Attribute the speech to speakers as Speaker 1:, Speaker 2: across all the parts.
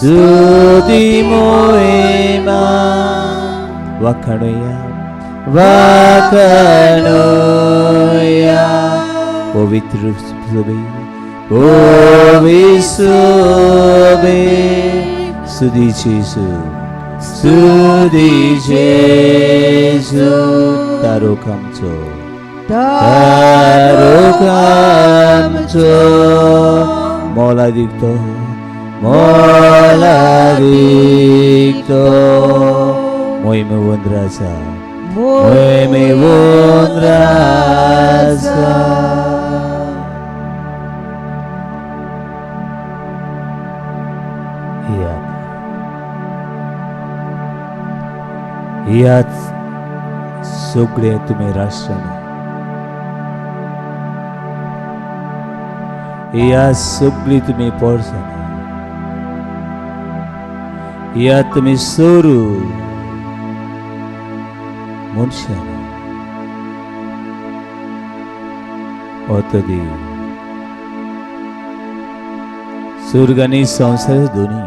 Speaker 1: Sudi moema Wakanoya Povitra Sobe Sudi Jesu Taro kamcho Moladikto Moime wondrasa यात सगळे तुम्ही राष्ट्राने या सगळी तुम्ही पोरसाने या तुम्ही सोरू मनशाने ओतदी सुरगानी संसार दोन्ही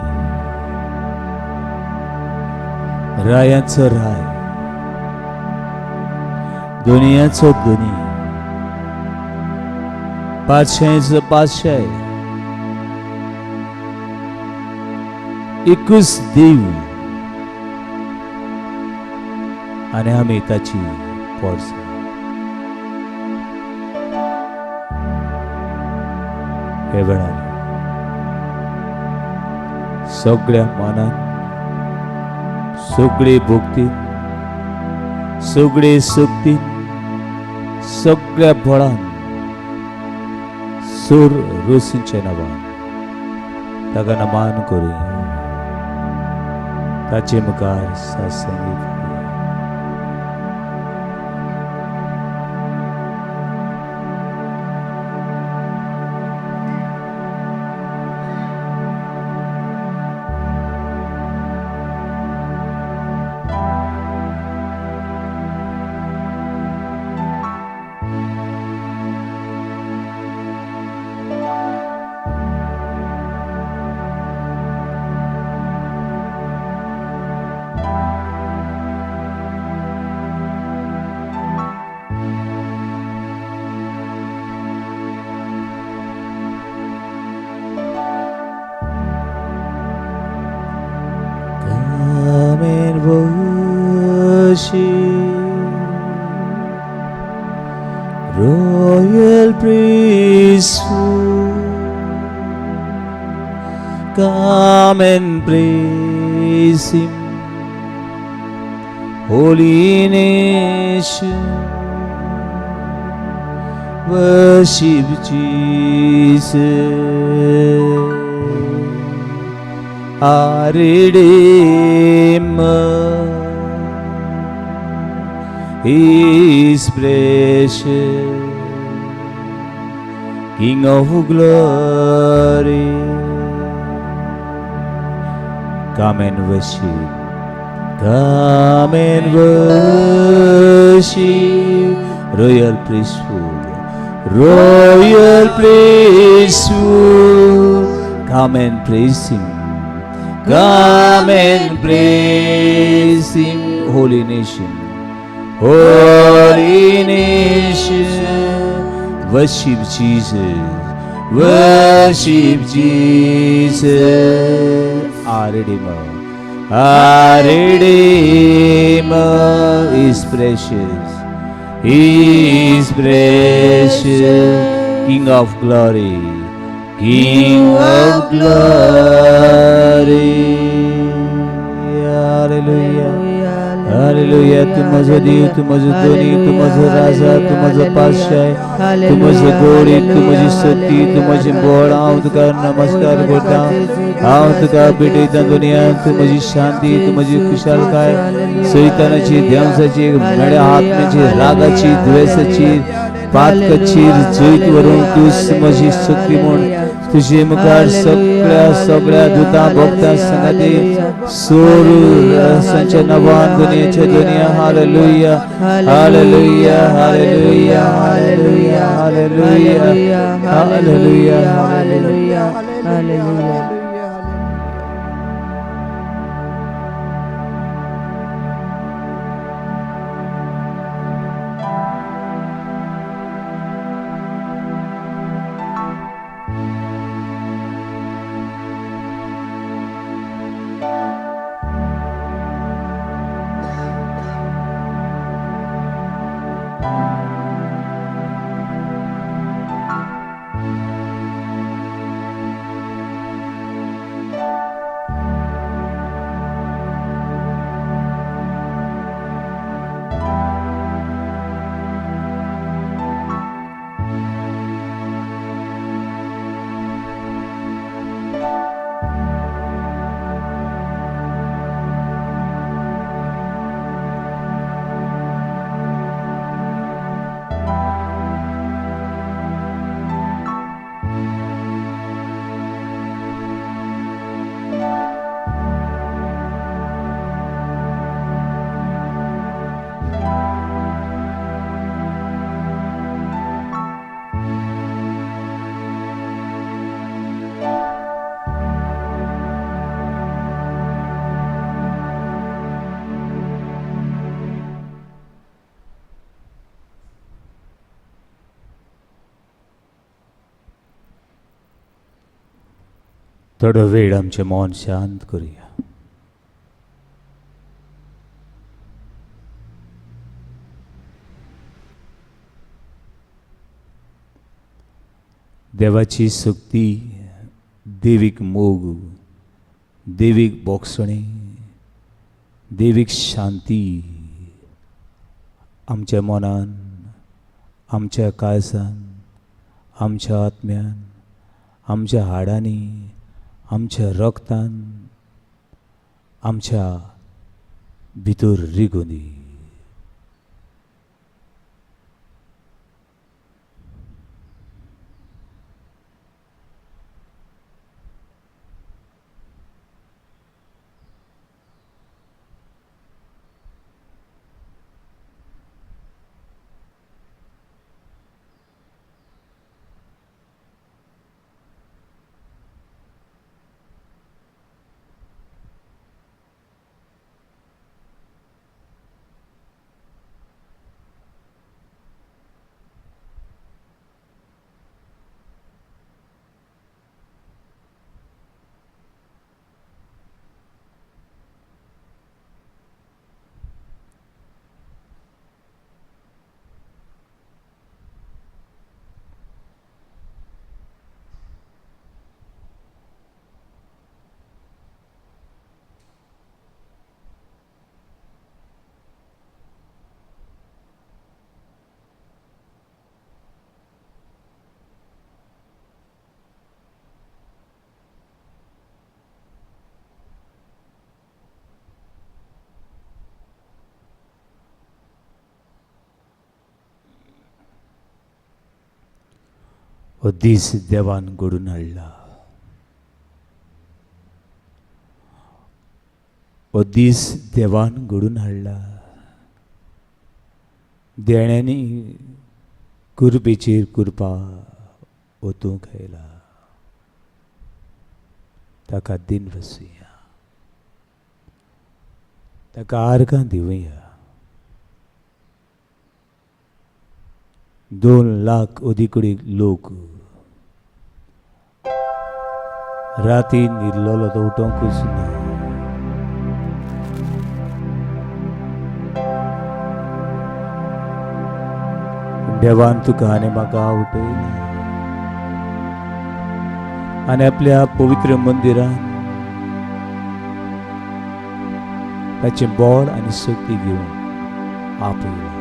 Speaker 1: रायांचं राय दुनियाचं दोन्ही पातशाहीचं पातशाही एकूच देव आणि आम्ही त्याची पोरसा हे वेळार सगळ्या मनात सगळे भक्तीत सगळे शक्तीत सगळ्या बळान सूर ऋषींचे नावान ताका नमान करूया ताचे मुखार सत्संगीत Royal priesthood, come and praise Him, holy nation, worship Jesus, our Redeemer. He is precious, King of glory. Come and worship, come and worship. Royal priesthood, royal priesthood. Come and praise Him. Come and praise Him, holy nation. Holy nation, worship Jesus. Worship Jesus. Our Redeemer. Our Redeemer is precious. He is precious. King of glory. King of glory. Hallelujah. Hallelujah. तू माझा देव, तू माझं दोन्ही, तू माझा राजा, तू माझा पातशाह, तू माझं गोडी, तू माझी स्तुती, तू माझी बोड. हांव तुका नमस्कार करता. हांव तुका भेटयता दुनिया. तू माझी शांती, तू माझी खुशालकाय. सैतानाची, ध्वंसाची, नड्या आत्म्याची, रागाची, द्वेषाची, पातकाची जैत वरून तूच माझी शक्ती म्हूण. तुझे मुखार सगळ्या दूतां भक्तां संगती सोर संच्या नवान दुनियाच्या दुनिया. Hallelujah hallelujah hallelujah hallelujah hallelujah hallelujah hallelujah hallelujah. थोडा वेळ आमचे मौन शांत करूया. देवाची शक्ती, देवीक मोग, देवीक बोगसणे, देवीक शांती आमच्या मनान, आमच्या काळजान, आमच्या आत्म्यान, आमच्या हाडांनी, आमच्या रक्तान, आमच्या भितर रिगून दी. हो दीस देवान घडून हाडला. हो दीस देवान घडून हाडला. देण्यानी कृपेचेर कृपा ओतूंक आयला. ताका दिन वसूया, ताका आर्गां दिवया. 2 लाख अधिकडे लोक राती न्हिदलोलो तो उठोंकूच ना. देवान तुका आनी म्हाका उठयला आनी आपल्या पवित्र मंदिरान ताचे बळ आनी शक्ती घेवन आपयला.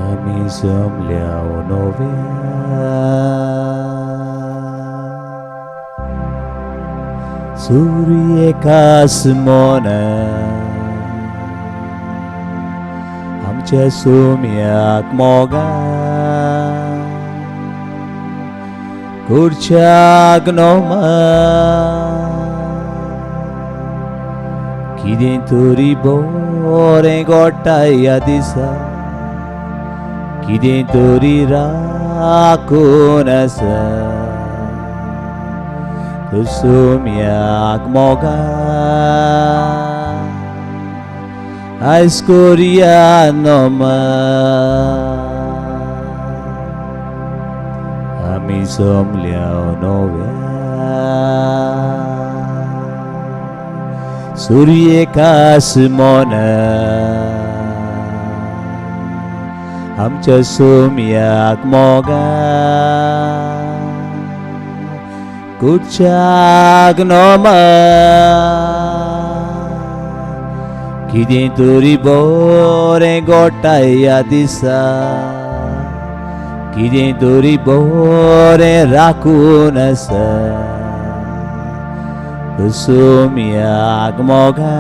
Speaker 1: आमी जमल्या नव्या सूर्यकास मोन आमच्या सोम्याक मोगा खुर्च्याक नोमा कितें तरी बरें घडटा ह्या दिसा, कितें तरी राखून आसा सोम्याक मोगा. आयज कोरया नोमा आमी जमल्या नव्या सूर्यकास मोन आमच्या सोम्याक मोगा खुर्च्याक नोमा कितें तरी बरें घडटा ह्या दिसा, कितें तरी बरें राखून आसा सोम्याक मोगा.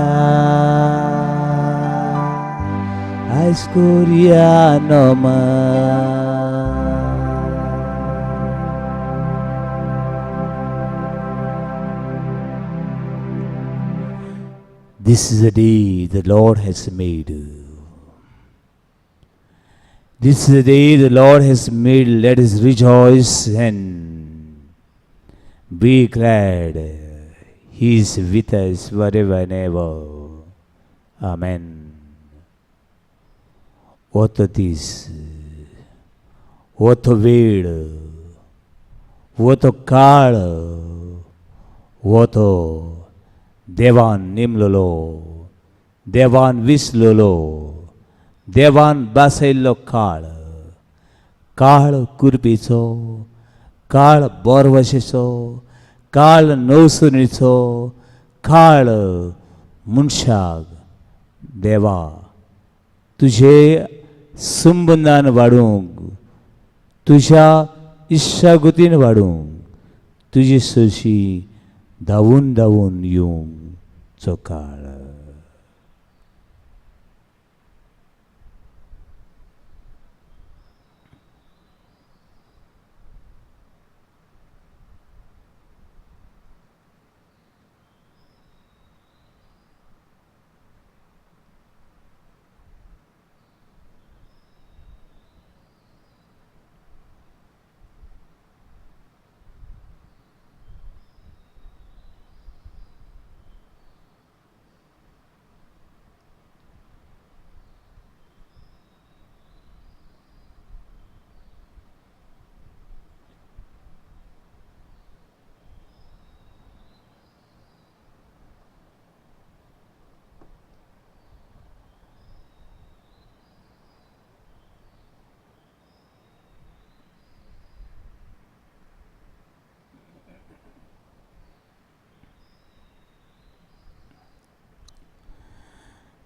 Speaker 1: आयज कोरया नोमा. This is the day the Lord has made. This is the day the Lord has made. Let us rejoice and be glad. He is with us forever and ever. Amen. Oto dीस, oto वेळ, oto काळ, oto देवान नेमलेलो, देवान विसलेलो, देवान बासयल्लो काळ, काळ कुरपेचो, काळ बोरवशेचो, काळ नवसुणीचो, काळ मनशाक देवा तुझे संबंधान वाडूंक, तुझ्या इश्टागतीन वाडूंक, तुजी सोशी धावून धावून येवंकचो काळ.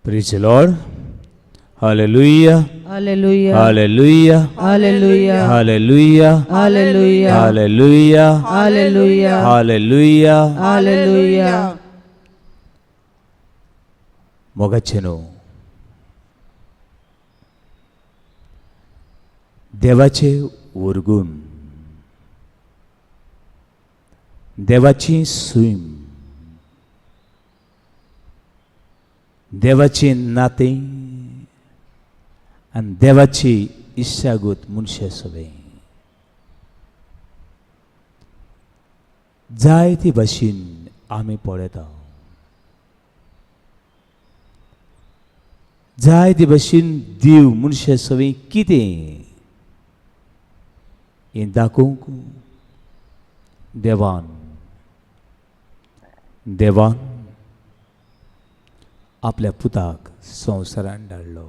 Speaker 1: Praise the Lord. Hallelujah.
Speaker 2: Hallelujah.
Speaker 1: Hallelujah.
Speaker 2: Hallelujah.
Speaker 1: Hallelujah.
Speaker 2: Hallelujah.
Speaker 1: Hallelujah.
Speaker 2: Hallelujah.
Speaker 1: Hallelujah.
Speaker 2: Hallelujah.
Speaker 1: मोगाचेनो देवाचे उर्गून देवाची सूम देवाची नाते आणि देवाची इश्टागत मनशा सगळे जायती भाशेन आमी पळयता. जायती भाशेन देव मनशा सगळे कितें हें दाखोवंक देवान आपल्या पुताक संवसारान धाडलो.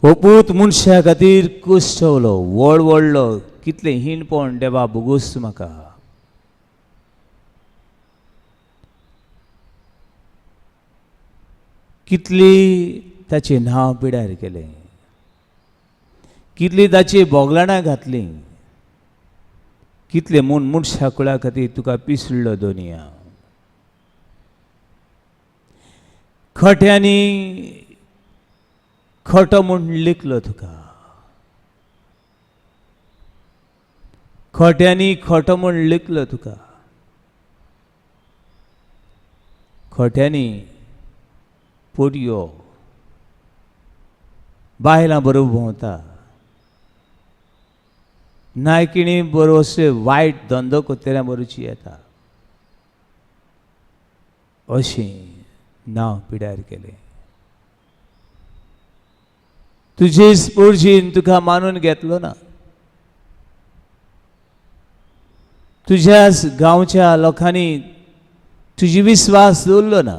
Speaker 1: हो पूत मनशा खातीर कश्टवलो व्हडलो कितलें हिणपण देवा भोगोस म्हाका. कितली ताचें नांव पिड्यार केलें, कितली ताची बोगलाणां घातलीं, कितले म्हूण मनशा कुळा खातीर तुका पिसडलो दोनिया. खोट्यांनी खोटो म्हूण लिखलो तुका, खोट्यांनी खोटो म्हूण लिखलो तुका, खोट्यांनी पोटयो बायलां बरोबर भोंवता, नायकिणी बरोबर अशे वायट धंदो करतल्या बरोची येता, अशें नांव पिड्यार केलें. तुजे स्पोर्जीन तुका मानून घेतलो ना, तुज्या गांवच्या लोकांनी तुजी विश्वास दवरलो ना,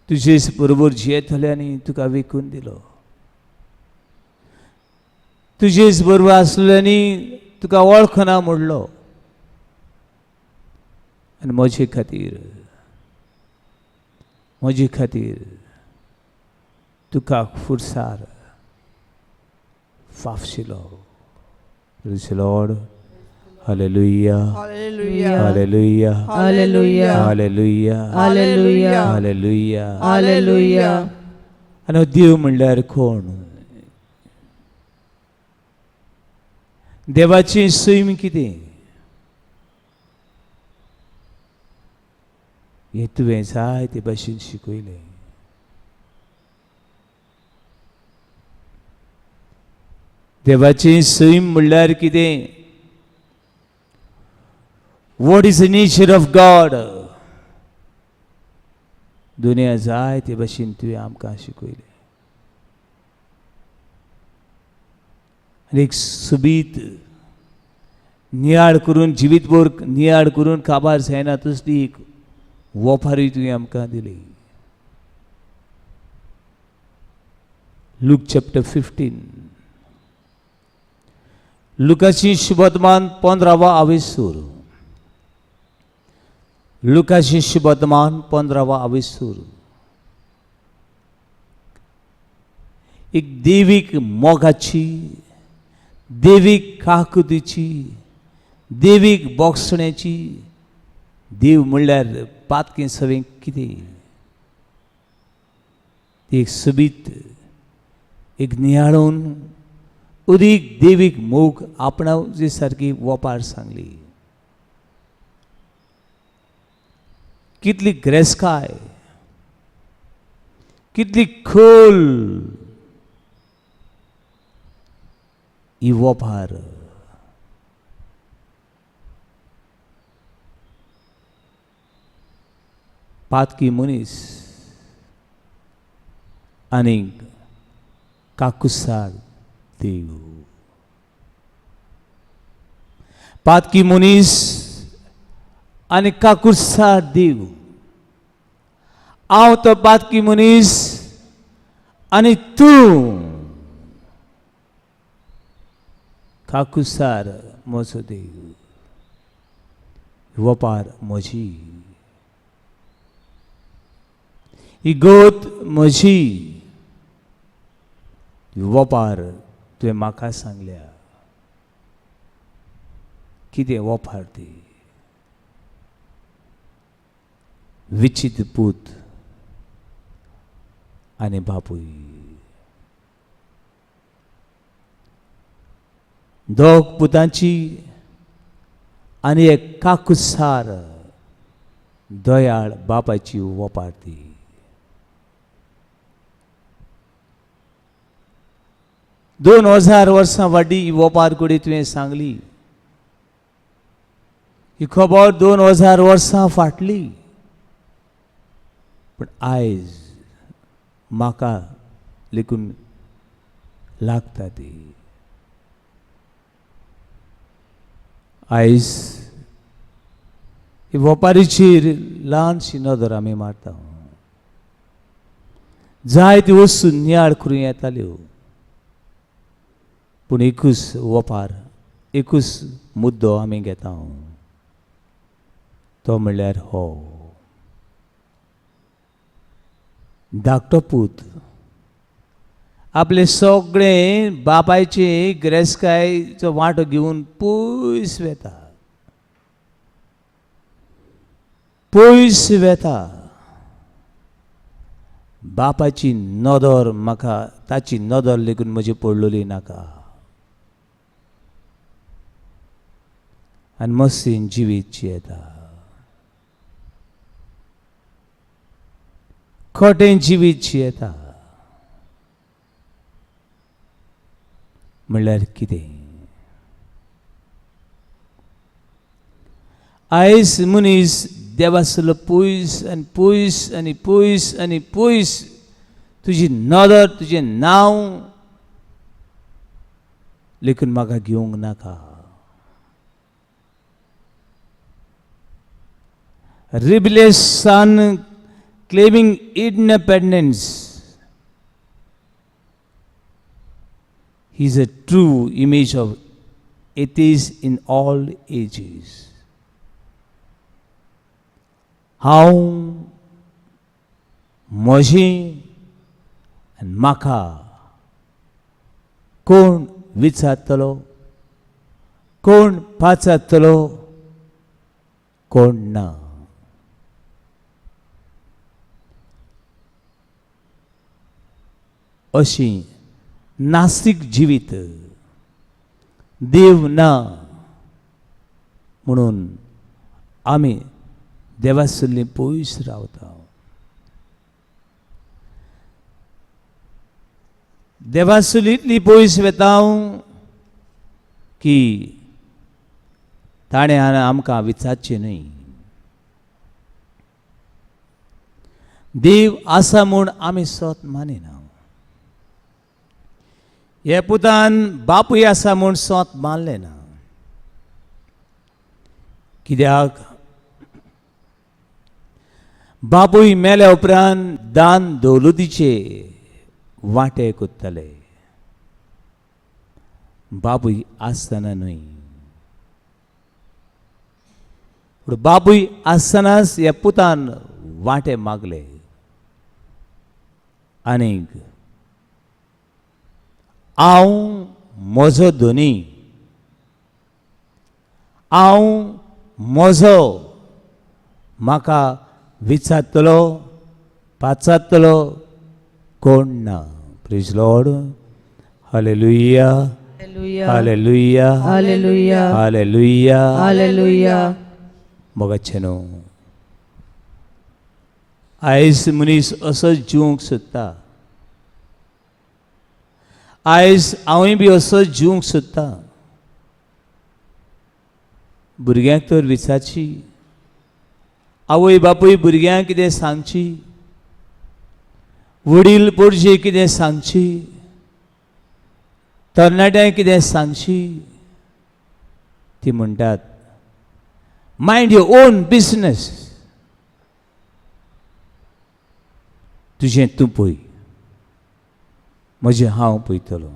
Speaker 1: तुजे बरोबर जियेतल्यांनी तुका विकून दिलो, तुजेच बरोबर आसलेल्यांनी तुका वळखना म्हणलो. आनी म्हजे खातीर तुका फुरसार फाफशिलो. Praise the Lord. Hallelujah.
Speaker 2: Hallelujah.
Speaker 1: Hallelujah.
Speaker 2: Hallelujah.
Speaker 1: Hallelujah.
Speaker 2: Hallelujah.
Speaker 1: Hallelujah.
Speaker 2: Hallelujah.
Speaker 1: आनी देव म्हणल्यार कोण? देवाची सैम कितें? हें तुवें जायते भाशेन शिकयलें. देवाची सैम म्हणल्यार कितें? What is the nature of God? दुनिया जायते भाशेन तुवें आमकां शिकयलें. आनी एक सुबीत नियाळ करून जिवीतभर नियाळ करून काबार जायना तसली एक वोफारूय तुवें आमकां दिली. Luke chapter 15. लुकाची शुभवर्तमान 15वा आवेसूर. लुकाची शुभवर्तमान 15वा आवेसूर. एक देवीक मोगाची, देवीक काकुतीची, देवीक बोगसण्याची, देव म्हणल्यार पातकें सवें कितें? ती एक सुबीत, एक नियाळून उदीक देवीक मोग आपणावचे सारकी वोपार सांगली. कितली ग्रेसकाय, कितली खोल ही वोपार. पातकी मनीस आनीक काकुसार देव. पातकी मनीस आनी काकुसार देव. हांव तो पातकी मनीस आनी तूं काकुसार म्हजो देव. वोपार म्हजी, ही गोत म्हजी. वोपार तुवें म्हाका सांगल्या. कितें वोपार ती? विचित्र पूत आनी बापूय. दोग पुतांची आनी एक काकुसार दयाळ बापाची वपारती. दोन 2000 वर्सां वाडी ही वपार कडी तुवें सांगली. ही खबर 2000 वर्सां फाटली. पण आयज म्हाका लेकून लागता ती. आयज ही वपारीचेर ल्हानशी नदर आमी मारता. जायत्यो वस्तू नियाळ करूं येताल्यो, पूण एकूच वपार, एकूच मुद्दो आमी घेता, तो म्हणल्यार हो धाकटो पूत आपले सगळे बापायचे गिरेस्तकायेचो वांटो घेवन पयस वेता. पयस वेता. बापाची नदर म्हाका, ताची नदर लेगून म्हजी पडलेली नाका. आनी मस्तीन जिवीत येता. खोटें जिवीत येता. म्हणल्यार कितें? आयज मनीस देवासलो पयस आनी पयस आनी पयस आनी पयस तुजी नदर, तुजें नांव लेकून म्हाका घेवंक नाका. rebellious son claiming independence. He is a true image of atheists in all ages. हांव, म्हजें आनी म्हाका कोण विचारतलो, कोण पाचारतलो, कोण ना. अशी नास्तीक जिवीत, देव ना म्हणून आमी देवासल्ली पयस रावता. देवासल्ली इतली पयस वेता की ताणें आमकां विचारचें न्हय. देव आसा म्हूण आमी सत मानिना. हे पुतान बापूय आसा म्हूण सत मानलें ना. कित्याक बापूय मेल्या उपरांत दान दौलतीचे वांटे कोत्ताले. बापूय आसतना न्हय. पूण बापूय आसतनाच ह्या पुतान वांटे मागले. आनीक हांव म्हजो धनी, हांव म्हजो, म्हाका विचारतलो, पाचारतलो कोण ना. Praise lord. Hallelujah, hallelujah,
Speaker 2: hallelujah,
Speaker 1: hallelujah,
Speaker 2: hallelujah.
Speaker 1: मोगाचेनो आयज मनीस असो जिवंक सोदता. आयज हांवूय बी असो जिवंक सोदता. भुरग्यांक तर विचारची, आवय बापूय भुरग्यांक कितें सांगची, वडील पोरजे कितें सांगची, तरणाट्यांक कितें सांगची. ती म्हणटात मायंड युअर ओन बिझनेस. तुजें तूं पळय, म्हजें हांव पळयतलो.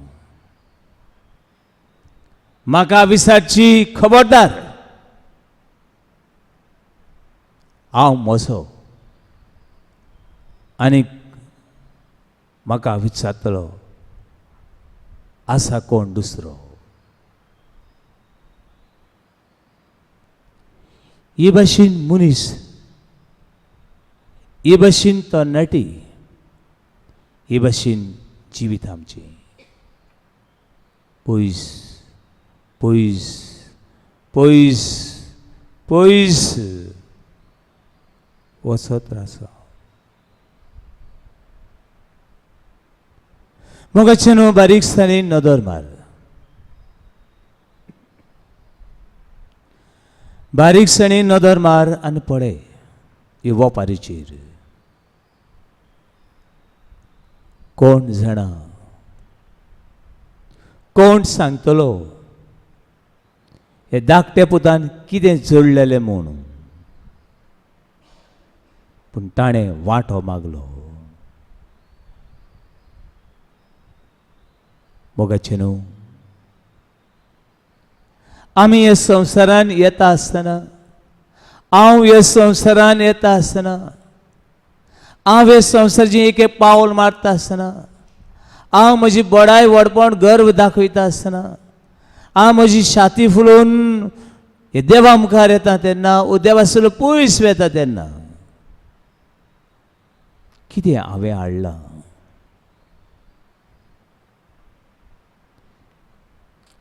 Speaker 1: म्हाका विचारची, खबरदार, हांव म्हजो आनीक म्हाका विचारतलो आसा कोण दुसरो. हे भाशेन मनीस, हे भाशेन तरणाटी, हे भाशेन जिवीत आमचें पयस पयस पयस पयस वसत रासा मोगाचेनो बारीकसाणी नदर मार बारीकसाणी नदर मार आनी पळय ही वोपारीचेर कोण जाणा कोण सांगतलो हे धाकटे पुतान कितें जोडलेलें म्हूण पूण ताणें वांटो मागलो मोगाचे न्हू आमी ह्या संवसारान येता आसतना हांव ह्या संवसारान येता आसतना हांव हे संवसाराचें एक एक पावल मारता आसतना हांव म्हजी बडाय व्हडपण गर्व दाखयता आसतना हांव म्हजी छाती फुलोवन हे देवा मुखार येता तेन्ना वो देवासलो पयस वेता तेन्ना कितें हांवें हाडलां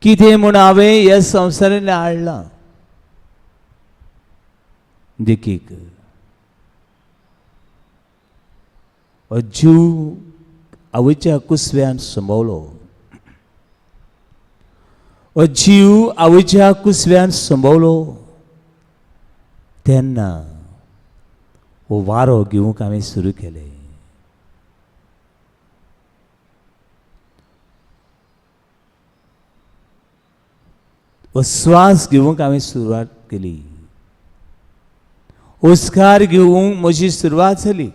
Speaker 1: कितें म्हूण हांवें ह्या संवसारान हाडलां देखीक हो जीव आवयच्या कुसव्यान संभवलो हो जीव आवयच्या कुसव्यान संभवलो तेन्ना हो वारो घेवंक हांवें सुरू केलें हो स्वास घेवंक हांवें सुरवात केली उस्कार घेवंक म्हजी सुरवात जाली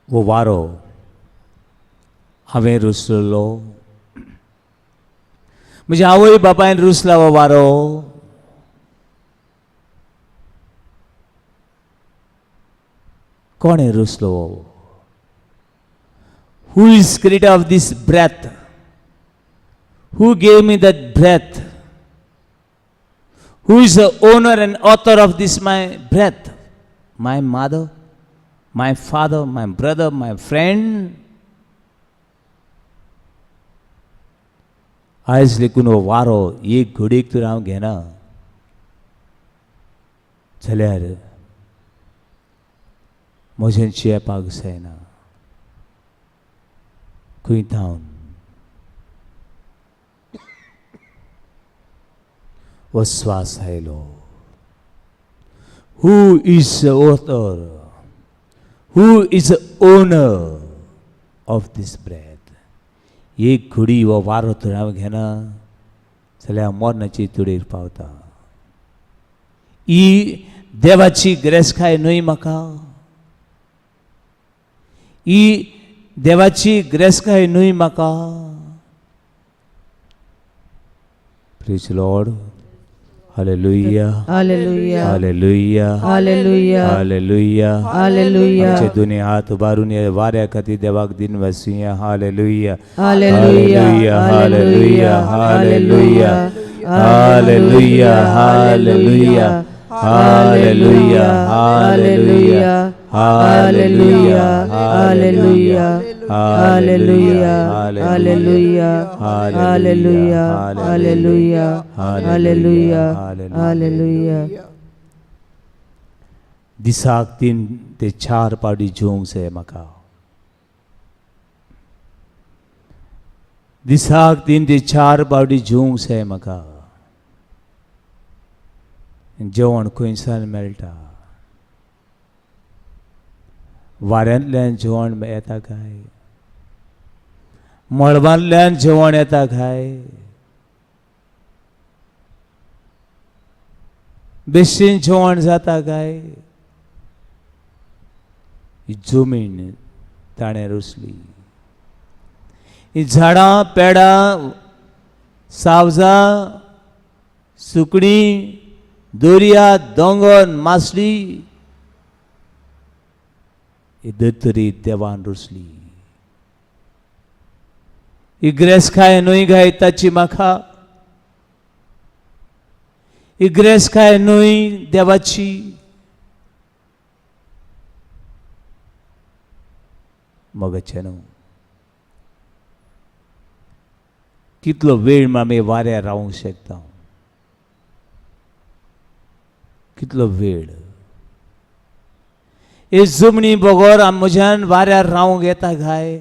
Speaker 1: वो वारो हांवें रुसलो म्हज्या आवय बापायन रुसला वो वारो कोणें रुसलो Who is creator of this breath? Who gave me that breath? Who is the owner and author of this my breath? My mother, my father, my brother, my friend. आयज लेकून हो वारो एक घडीक तर हांव घेना जाल्यार म्हजें चेपाक जायना खंय थावन हो स्वास आयलो Who is the author? Who is the owner of this breath? एक घडी हो वारो तर हांव घेना जाल्यार मरणाची तुडेर पावता ही देवाची ग्रेसकाय न्हय म्हाका ही देवाची ग्रेसकाय न्हय म्हाका praise lord hallelujah
Speaker 2: hallelujah
Speaker 1: hallelujah
Speaker 2: hallelujah
Speaker 1: hallelujah
Speaker 2: hallelujah
Speaker 1: आमचे दोन्ही हात उबारून या वाऱ्या खातीर देवाक दिन वसूया hallelujah
Speaker 2: hallelujah
Speaker 1: hallelujah hallelujah hallelujah hallelujah hallelujah hallelujah hallelujah hallelujah hallelujah hallelujah hallelujah hallelujah hallelujah hallelujah दिसाक 3 ते 4 पावटी जेवंक जाय म्हाका दिसाक 3 ते 4 पावटी जेवंक जाय म्हाका जेवण खंयसान मेळटा वाऱ्यांतल्यान जेवण येता काय मळबांतल्यान जेवण येता काय बेश्टेन जेवण जाता काय ही जमीन ताणें रुसली ही झाडां पेडां सावजां सुकणीं दोर्या दोंगर मासली ही धर्तरी देवान रुसली ही ग्रेसकाय न्हय गाय ताची म्हाका ही ग्रेसकाय न्हय देवाची मोगाचें न्हू कितलो वेळ आमी वाऱ्यार रावूंक शकता कितलो वेळ हे जमणी बगोर म्हज्यान वाऱ्यार रावंक येता काय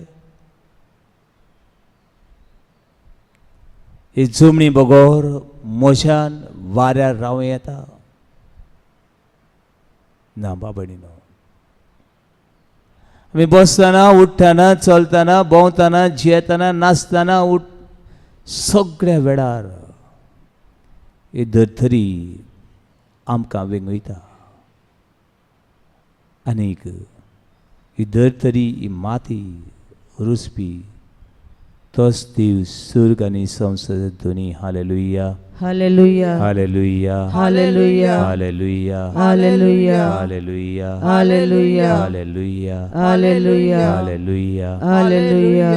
Speaker 1: हे जमणी बगोर म्हज्यान वाऱ्यार रावंक येता ना बाबडीनो आमी बसतना उठतना चलतना भोंवतना जियेतना नाचतना सगळ्या वेळार ही धर्तरी आमकां वेंगयता आनीक ही धर्तरी ही माती रुजपी तोच देव स्वर्ग आनी संवसार दोनी hallelujah
Speaker 2: hallelujah
Speaker 1: hallelujah
Speaker 2: hallelujah
Speaker 1: hallelujah
Speaker 2: hallelujah
Speaker 1: hallelujah
Speaker 2: hallelujah
Speaker 1: hallelujah
Speaker 2: hallelujah
Speaker 1: hallelujah
Speaker 2: hallelujah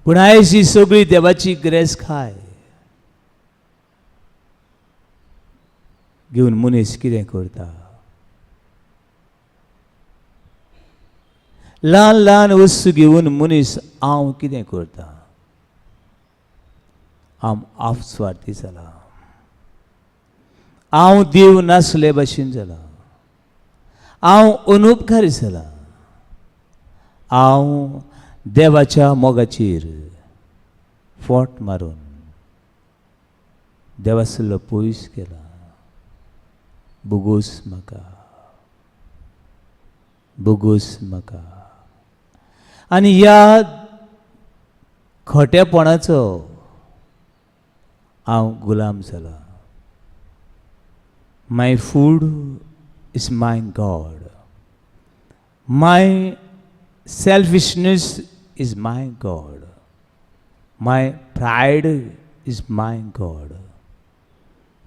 Speaker 1: पूण आयज ही सगळी देवाची ग्रेस खाय घेवन मनीस कितें करता ल्हान ल्हान वस्तू घेवन मनीस हांव कितें करता हांव आपस्वार्थी जाला हांव देव नासले भशेन जाला हांव अनउपकारी जाला हांव देवाच्या मोगाचेर फोट मारून देवासलो पयस केला बोगोस म्हाका आनी ह्या खोटेपणाचो हांव गुलाम जाला my food is my God my selfishness is my God my pride is my God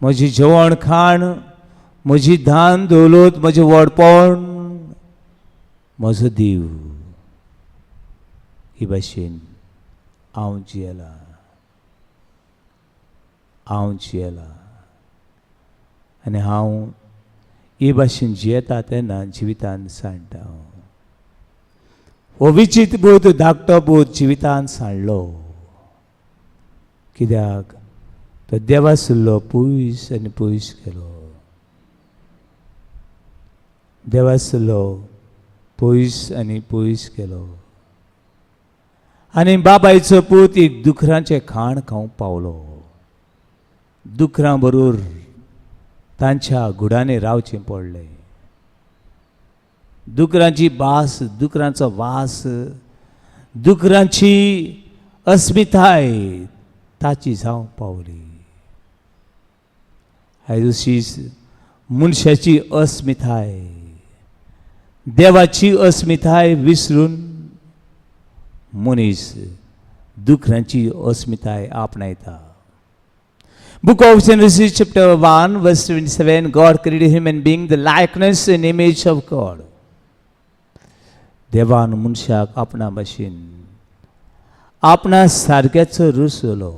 Speaker 1: म्हजी जेवण खाण म्हजी धान दौलत म्हजें व्हडपण म्हजो देव ही भाशेन हांव जियेला आनी हांव ही भाशेन जियेता तेन्ना जिवितान सांडटा हो विचित्र बोध धाकटो बोध जिवितान सांडलो कित्याक तो देवासलो पयस आनी पयस गेलो देवासलो पयस आनी पयस गेलो आनी बाबायचो पूत एक दुकरांचें खाण खावंक पावलो दुकरां बरोबर तांच्या घुडांनी रावचें पडलें दुकरांची भास दुकरांचो वास दुकरांची अस्मिताय ताची जावंक पावली आयज अशीच मनशाची अस्मिताय देवाची अस्मिताय विसरून मनीस दुकरांची अस्मिताय आपणायता Book of Genesis chapter 1 verse 27 God created him and being the likeness and image of God देवान मनशाक आपणा भाशेन आपणा सारक्याचो रुसलो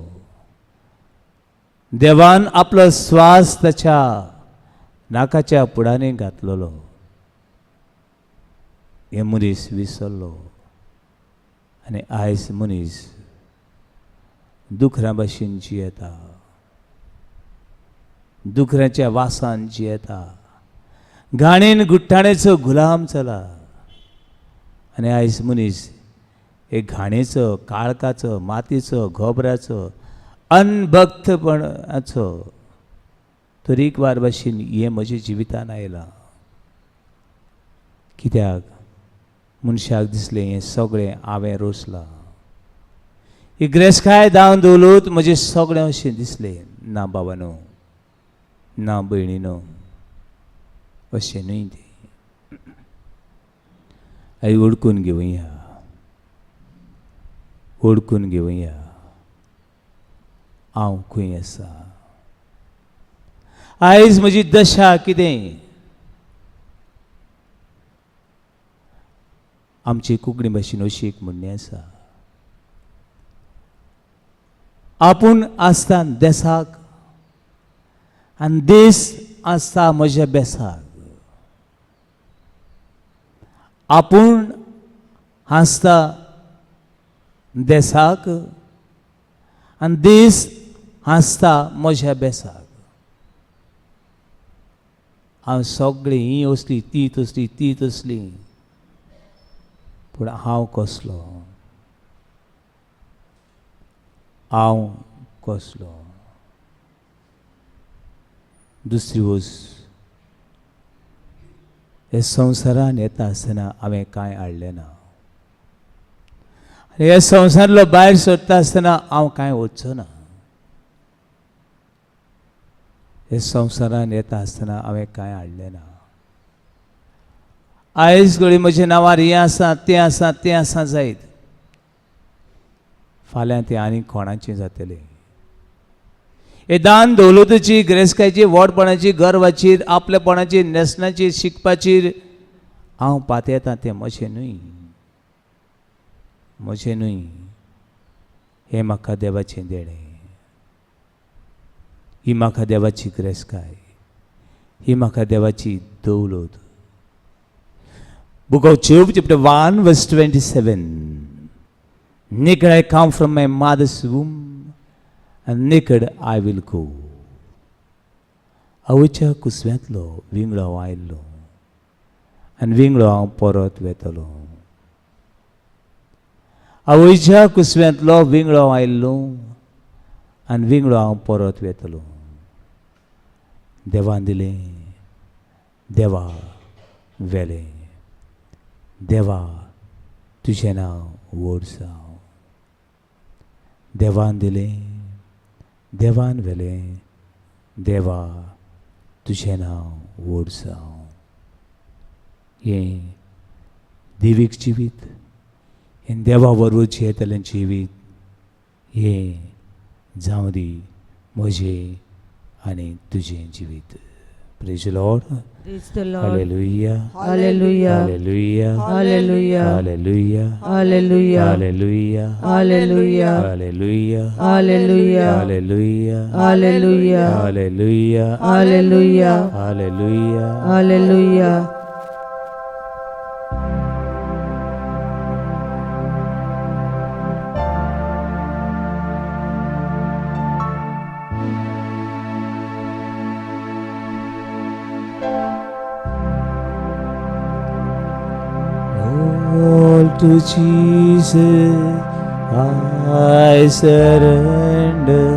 Speaker 1: देवान आपलो श्वास ताच्या नाकाच्या पुडांनी घातलेलो हे मनीस विसरलो आनी आयज मनीस दुकरां भाशेन जियेता दुकरांच्या वासान जियेता घाणेन गुट्टाणेचो गुलाम जाला आनी आयज मनीस एक घाणेचो काळखाचो मातयेचो गोबराचो अनभक्तपणाचो तरेकवार भाशेन हें म्हज्या जिवितान आयलां कित्याक मनशाक दिसलें हें सगळें हांवें रोसलां ही ग्रेसकाय दावन दवलत म्हजें सगळें अशें दिसलें ना बाबानो ना भयणीनो अशें न्हय तें आयज ओळखून घेवया ओळखून घेवया हांव खंय आसा आयज म्हजी दशा कितें आमची कोंकणी भाशेन अशी एक म्हणणी आसा आपूण आसता देसाक आनी देस आसता म्हज्या बेसाक आपूण हांसता देसाक आनी देस हांसता म्हज्या बेसाक हांव सगळीं ही असली ती तसली ती तसली, पूण हांव कसलो, हांव कसलो. दुसरी वस्त, हे संवसारान येता आसतना हांवें कांय हाडलें ना. हे संवसारांतलो भायर सरता आसतना हांव कांय वचचो ना. हे संवसारान येता आसतना हांवें कांय हाडलें ना. आयज घडी म्हज्या नांवार हें आसा तें आसा तें आसा जायत, फाल्यां तें आनी कोणाचें जातलें. हे दान दौलतीची, गिरेस्तकायची, व्हडपणाची, गर्वाचेर, आपलेपणाचेर, नेसनाचेर, शिकपाचेर हांव पातयेतां तें म्हजें न्हय, म्हजें न्हय. हें म्हाका देवाचें देणें. ही म्हाका देवाची गिरेस्तकाय, ही म्हाका देवाची दौलत. Book of Job, chapter 1, verse 27. Naked I come from my mother's womb, and naked I will go. आवयच्या कुसव्यांतलो विंगडो हांव आयिल्लो, आनी विंगडो हांव परत वेतलो. आवयच्या कुसव्यांतलो विंगडो हांव आयिल्लो, आनी विंगडो हांव परत वेतलो. देवान दिलें, देवा व्हेलें. देवा तुजें नांव व्हड जावं. देवान दिलें, देवान व्हेलें. देवा तुजें नांव व्हड जावं. हें देवीक जिवीत, हें देवा बरोबर जियेतलें जिवीत, हें जावं दी म्हजें आनी तुजें जिवीत. Praise the Lord.
Speaker 2: Praise the Lord.
Speaker 1: Hallelujah.
Speaker 2: Hallelujah.
Speaker 1: Hallelujah.
Speaker 2: Hallelujah.
Speaker 1: Hallelujah.
Speaker 2: Hallelujah.
Speaker 1: Hallelujah.
Speaker 2: Hallelujah.
Speaker 1: Hallelujah.
Speaker 2: Hallelujah.
Speaker 1: Hallelujah.
Speaker 2: Hallelujah.
Speaker 1: Hallelujah.
Speaker 2: Hallelujah.
Speaker 1: Hallelujah.
Speaker 2: Hallelujah.
Speaker 1: All to Jesus I surrender,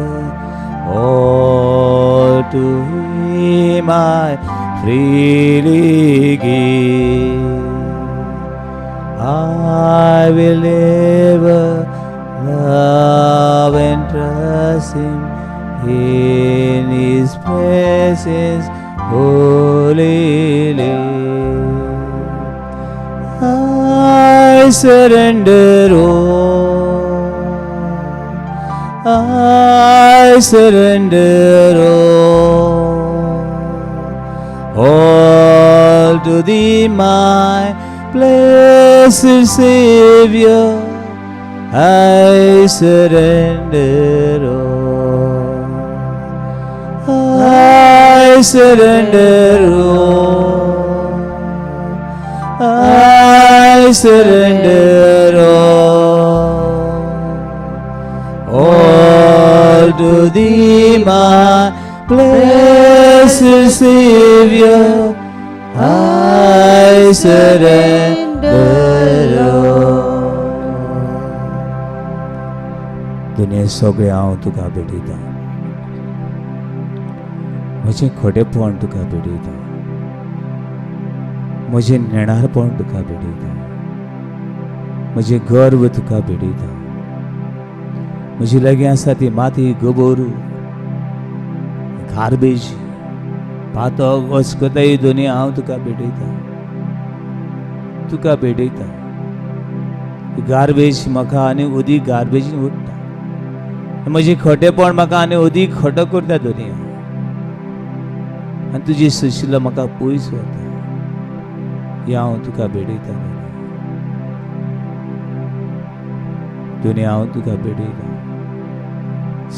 Speaker 1: all to Him I freely give. I will ever love and trust Him in His presence holy live. I surrender all, I surrender all to Thee, my blessed Savior. I surrender all, I surrender all, I surrender all to Thee, my blessed Savior. I surrender all. दुनिया सगळें हांव तुका भेटयतां, म्हजें खोटेपण तुका भेटयतां, म्हजें नेणारपण तुका भेटयतां, म्हजें गर्व तुका भेटयतां, म्हजी लागीं आसा ती माती, गोबर, गार्बेज, पातळ, अस्कताय दोनी हांव तुका भेटयतां, तुका भेटयतां. गार्बेज म्हाका आनी उदीक गार्बेजीन उडटा, म्हजें खोटेपण म्हाका आनी उदीक खोटो करता दुनिया, आनी तुजी सुशिला म्हाका पयस वता. हें हांव तुका भेटयतां दुनिया, हांव तुका भेटयतां.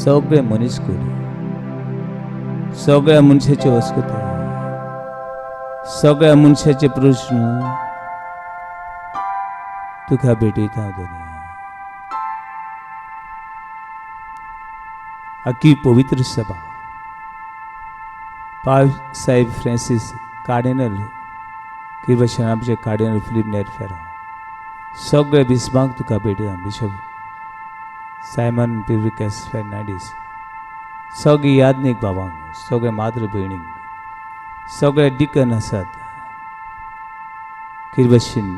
Speaker 1: सगळे मनीस करी, सगळ्या मनशाचे अस्कताय, सगळ्या मनशाचे प्रश्न तुका भेटयतां दुनिया. आख्खी पवित्र सभा पाव साहेब फ्रांसीस कार्डिनल की भशेन आमचे कार्डिनल फिलीप नेरफेरो सगळे बिस्माक तुका भेटया बिशप सायमन पिव्रिकस फेर्नांडीस सगळी यादनीक बाबांक सगळे मातृ भयणींक सगळे डिकन आसात की भशेन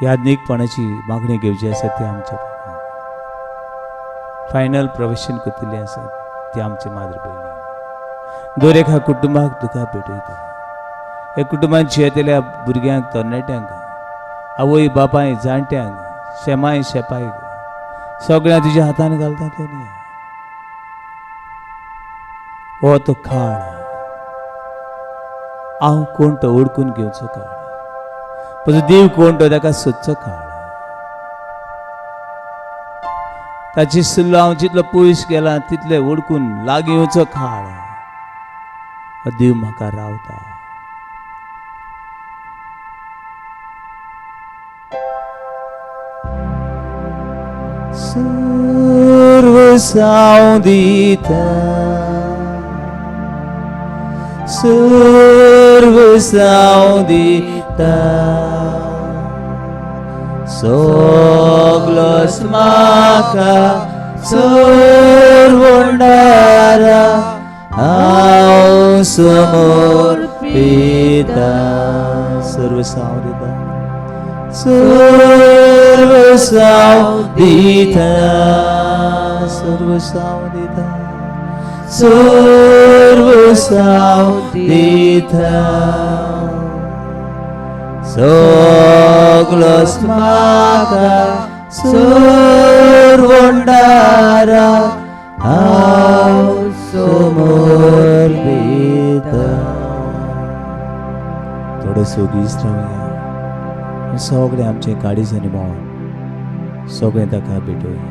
Speaker 1: यादनीकपणाची मागणी घेवची आसा ती आमच्या बाबांक फायनल प्रोफेशन करतली आसात ती आमची मातृ भयणी दर एका कुटुंबाक तुका भेटयता हे कुटुंबांत जियेतल्या भुरग्यांक तरणाट्यांक आवय बापाय जाणट्यांक शेमाय शेपायक सगळ्या तुज्या हातान घालता तो न्ही हो तो काळ हांव कोण तो ओळखून घेवचो काळ म्हजो देव कोण तो ताका सोदचो काळ ताची सुल्लो हांव जितलो पयस गेला तितले ओळखून लागीं येवचो काळ हो देव म्हाका रावता सर्व सावदिता सर्व सावदिता सगलोच म्हाका सर्वंडारा हांव समर्पिता सर्व सावदिता सर्व सावदिता सर्व सावदिता सर्व सावदिता सगलोच म्हाका सर्वंडारा हांव समर्पिता थोडे सोगीच रावया सगळे आमचे काडीसांनी मोहन सगळे ताका भेटूया